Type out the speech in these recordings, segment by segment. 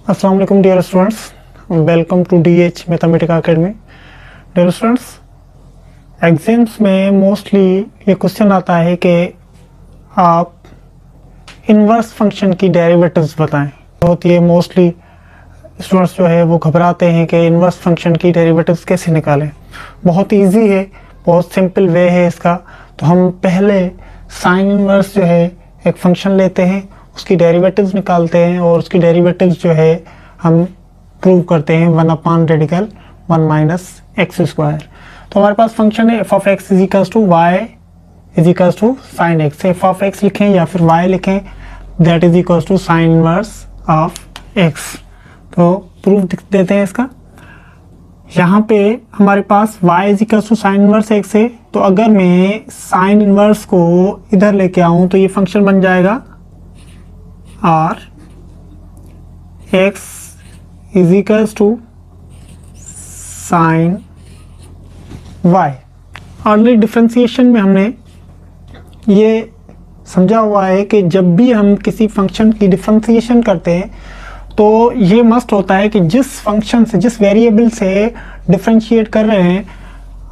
अस्सलाम वालेकुम dear students, welcome to DH mathematics academy. Dear students, exams में mostly ये क्वेश्चन आता है कि आप इन्वर्स फंक्शन की डेरिवेटिव्स बताएं। बहुत ये मोस्टली स्टूडेंट्स जो है वो घबराते हैं कि इन्वर्स फंक्शन की डेरिवेटिव्स कैसे निकालें। बहुत इजी है, बहुत सिंपल वे है इसका। तो हम पहले साइन इन्वर्स जो है एक फंक्शन लेते हैं, उसकी डेरिवेटिव्स निकालते हैं और उसकी डेरिवेटिव्स जो है हम प्रूव करते हैं 1 रेडिकल 1 माइनस एक्स स्क्वायर। तो हमारे पास फंक्शन है f of x is equals to y is equals to sine x. F of x लिखें या फिर वाई लिखें, that is equals to sine inverse of x. तो प्रूफ देते हैं इसका। यहाँ पे हमारे पास y is equals to sine inverse x है, तो अगर मैं साइन इनवर्स को इधर लेके आऊँ तो ये फंक्शन बन जाएगा और x is equals to sine y। Early differentiation में हमने ये समझा हुआ है कि जब भी हम किसी फंक्शन की डिफरेंशिएशन करते हैं तो ये मस्ट होता है कि जिस फंक्शन से, जिस वेरिएबल से डिफरेंशिएट कर रहे हैं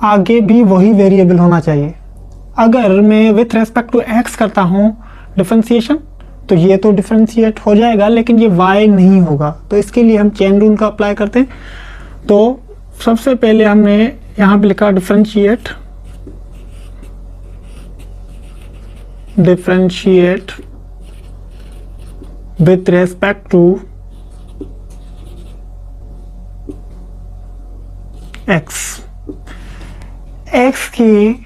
आगे भी वही वेरिएबल होना चाहिए। अगर मैं विथ रेस्पेक्ट टू x करता हूँ डिफरेंशिएशन तो ये तो डिफरेंशिएट हो जाएगा लेकिन ये y नहीं होगा। तो इसके लिए हम चेन रूल का अप्लाई करते हैं। तो सबसे पहले हमने यहाँ पे लिखा differentiate with respect to x की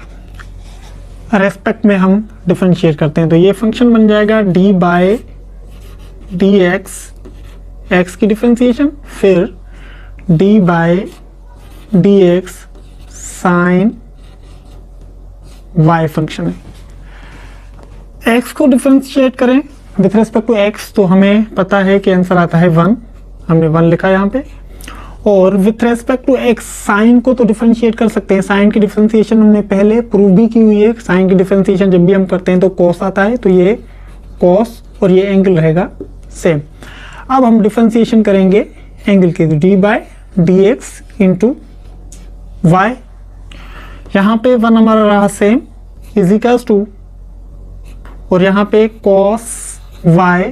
रेस्पेक्ट में हम डिफरेंशिएट करते हैं। तो ये फंक्शन बन जाएगा d बाय डी एक्स की डिफरेंशिएशन, फिर d by d x sine y function है। x को डिफरेंशिएट करें विथ रेस्पेक्ट टू x तो हमें पता है कि आंसर आता है 1, हमने 1 लिखा यहाँ पे। और with respect to x sine को तो डिफरेंशिएट कर सकते हैं। साइन की डिफरेंशिएशन हमने पहले प्रूव भी की हुई है। साइन की डिफरेंशिएशन जब भी हम करते हैं तो cos आता है, तो ये cos और ये एंगल रहेगा सेम। अब हम डिफरेंशिएशन करेंगे एंगल की, तो d by d x into y. यहाँ पे 1 हमारा रहा सेम इज इक्वल्स टू, और यहाँ पे cos y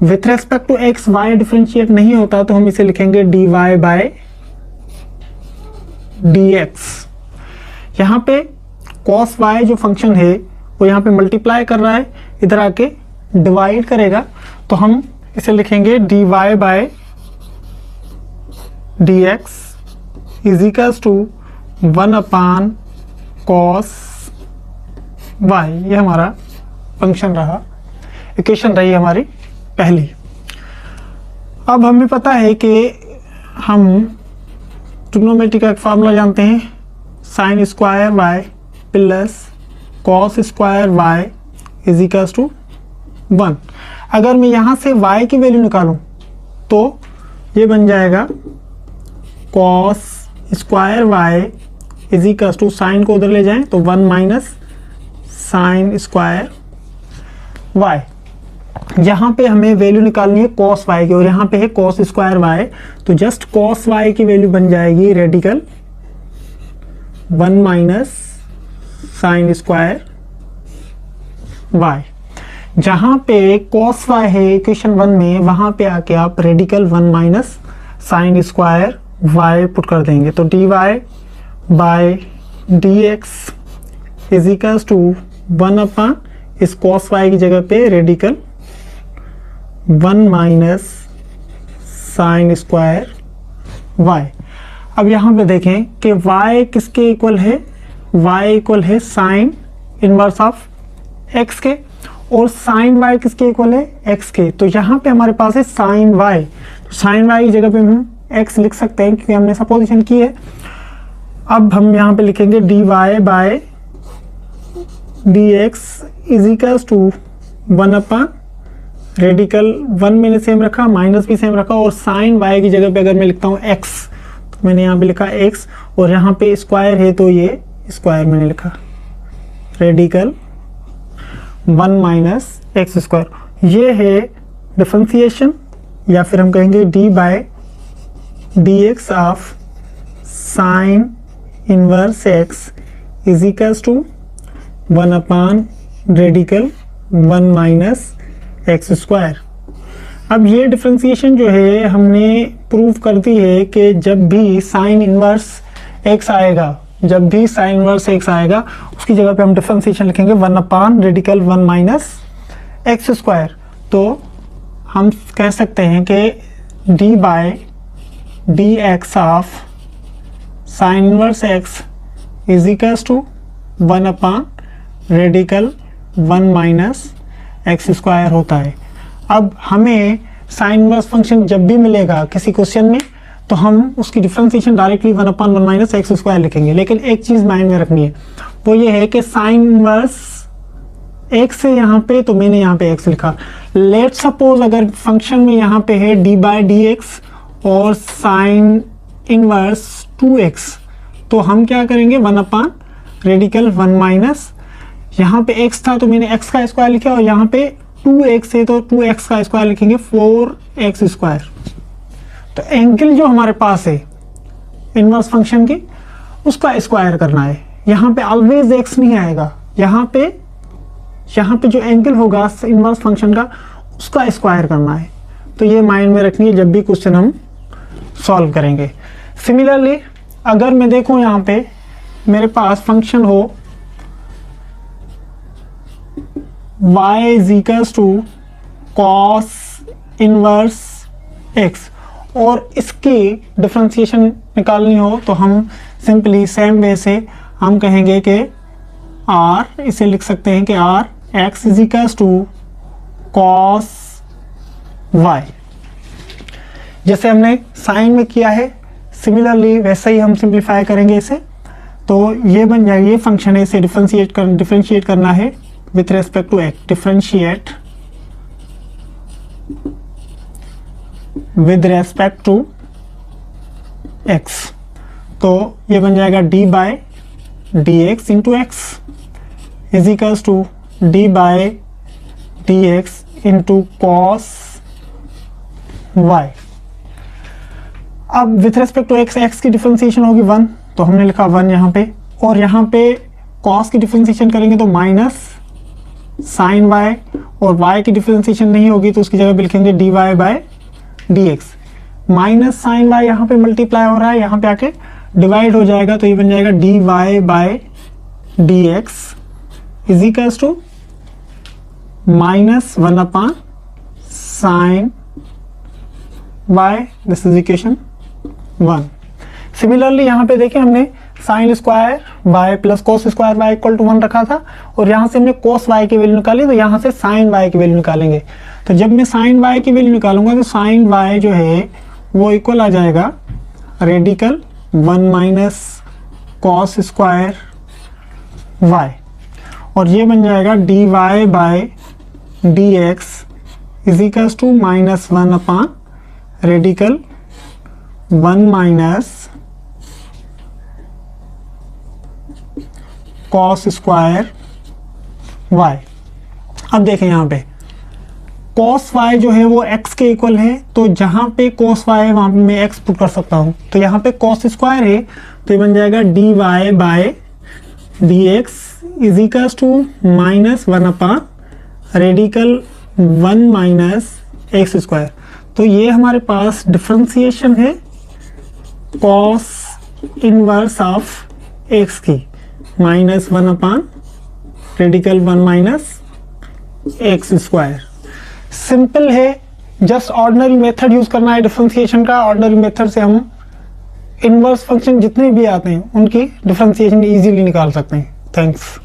with respect to x y differentiate नहीं होता तो हम इसे लिखेंगे dy बाय dx। यहाँ पे cos y जो फंक्शन है वो यहाँ पे मल्टीप्लाई कर रहा है, इधर आके डिवाइड करेगा तो हम इसे लिखेंगे dy by dx is equals to 1 upon cos y। ये हमारा फंक्शन रहा, इक्वेशन रही हमारी पहली। अब हमें पता है कि हम ट्रिग्नोमेट्री का एक फार्मूला जानते हैं, sine square y plus cos square y is equals to 1। अगर मैं यहाँ से y की वैल्यू निकालूं तो ये बन जाएगा cos square y is equals to, sine को उधर ले जाएं तो 1 माइनस साइन स्क्वायर y। यहाँ पे हमें वैल्यू निकालनी है cos y की और यहाँ पे है cos स्क्वायर y, तो जस्ट cos y की वैल्यू बन जाएगी radical 1 minus sine square y। जहाँ पे cos y है इक्वेशन 1 में, वहाँ पे आके आप radical 1 minus sine square y put कर देंगे। तो dy by dx is equals to 1 upon इस cos y की जगह पे radical 1 minus sine square y। अब यहाँ पे देखें कि y किसके इक्वल है, y इक्वल है साइन इनवर्स ऑफ x के, और साइन y किसके इक्वल है, x के। तो यहाँ पे हमारे पास है साइन y, तो साइन y की जगह पे हम x लिख सकते हैं क्योंकि हमने सपोजिशन की है। अब हम यहाँ पे लिखेंगे dy by dx is equals to 1 upon radical 1 मैंने सेम रखा, माइनस भी सेम रखा, और साइन y की जगह पे अगर मैं लिखता हूँ x तो मैंने यहाँ पे लिखा x, और यहाँ पे स्क्वायर है तो ये स्क्वायर मैंने लिखा रेडिकल 1 माइनस एक्स स्क्वायर। ये है डिफरेंशिएशन या फिर हम कहेंगे d by d x of sine inverse x is equals to 1 upon radical 1 minus x square. अब ये डिफ्रेंसिएशन जो है हमने प्रूव कर दी है कि जब भी साइन इनवर्स एक्स आएगा, जब भी साइन इनवर्स एक्स आएगा उसकी जगह पे हम डिफ्रेंसिएशन लिखेंगे 1 upon radical 1 minus x square. तो हम कह सकते हैं कि d by d x of sine inverse x is equals to 1 upon radical 1 minus x square होता है। अब हमें साइन इनवर्स फंक्शन जब भी मिलेगा किसी क्वेश्चन में तो हम उसकी डिफरेंशिएशन डायरेक्टली 1 अपान 1 माइनस एक्स स्क्वायर लिखेंगे। लेकिन एक चीज़ माइंड में रखनी है, वो ये है कि साइन इनवर्स एक्स है यहाँ पे, तो मैंने यहाँ पे एक्स लिखा। लेट सपोज अगर फंक्शन में यहाँ पे है डी बाय डी एक्स और साइन इनवर्स 2x, तो हम क्या करेंगे 1 अपान रेडिकल 1 माइनस, यहाँ पे x था तो मैंने x का स्क्वायर लिखा और यहाँ पे 2x है तो 2x का स्क्वायर लिखेंगे 4x स्क्वायर। तो एंगल जो हमारे पास है इनवर्स फंक्शन की उसका स्क्वायर करना है। यहाँ पे ऑलवेज x नहीं आएगा, यहाँ पे जो एंगल होगा इनवर्स फंक्शन का उसका स्क्वायर करना है। तो ये माइंड में रखनी है जब भी क्वेश्चन हम सॉल्व करेंगे। सिमिलरली अगर मैं देखूं यहाँ पे मेरे पास फंक्शन हो y is equals to cos inverse x और इसकी डिफरेंशिएशन निकालनी हो तो हम सिंपली सेम वे से हम कहेंगे कि r, इसे लिख सकते हैं कि r x is equals to cos y। जैसे हमने साइन में किया है सिमिलरली वैसे ही हम सिंप्लीफाई करेंगे इसे। तो ये बन जाएगा, ये फंक्शन है, इसे डिफरेंशिएट करना है with respect to x, differentiate with respect to x. तो ये बन जाएगा d by d x into x is equals to d by d x into cos y. अब with respect to x, x की differentiation होगी 1, तो हमने लिखा 1 यहाँ पे, और यहाँ पे कॉस की डिफरेंशिएशन करेंगे तो माइनस साइन वाई, और वाई की डिफरेंशिएशन नहीं होगी तो उसकी जगह पे लिखेंगे d y by d x. Minus sine y यहाँ पे मल्टीप्लाई हो रहा है, यहाँ पे आके डिवाइड हो जाएगा तो ये बन जाएगा d y by d x is equals to minus 1 upon sine y. This is equation 1। Similarly यहाँ पे देखें हमने sine square y plus cos square y equal to 1 रखा था और यहाँ से हमने कोस वाई की वैल्यू निकाली, तो यहाँ से साइन वाई की वैल्यू निकालेंगे। तो जब मैं साइन वाई की वैल्यू निकालूंगा तो साइन वाई जो है वो इक्वल आ जाएगा radical 1 minus cos square y, और ये बन जाएगा d y by d x is equals to minus 1 upon radical 1 minus cos square y. अब देखें यहाँ पे कॉस वाई जो है वो x के इक्वल है, तो जहाँ पे कॉस वाई है वहाँ पे मैं x पुट कर सकता हूँ। तो यहाँ पे कॉस स्क्वायर है तो ये बन जाएगा d y by d x is equals to minus 1 upon radical 1 minus x square. तो ये हमारे पास डिफरेंशिएशन है कॉस इनवर्स ऑफ एक्स की, minus 1 upon radical 1 minus x square. Simple है, जस्ट ऑर्डिनरी मेथड यूज करना है डिफरेंशिएशन का। ऑर्डिनरी मेथड से हम इनवर्स फंक्शन जितने भी आते हैं उनकी डिफरेंशिएशन इजीली निकाल सकते हैं। थैंक्स।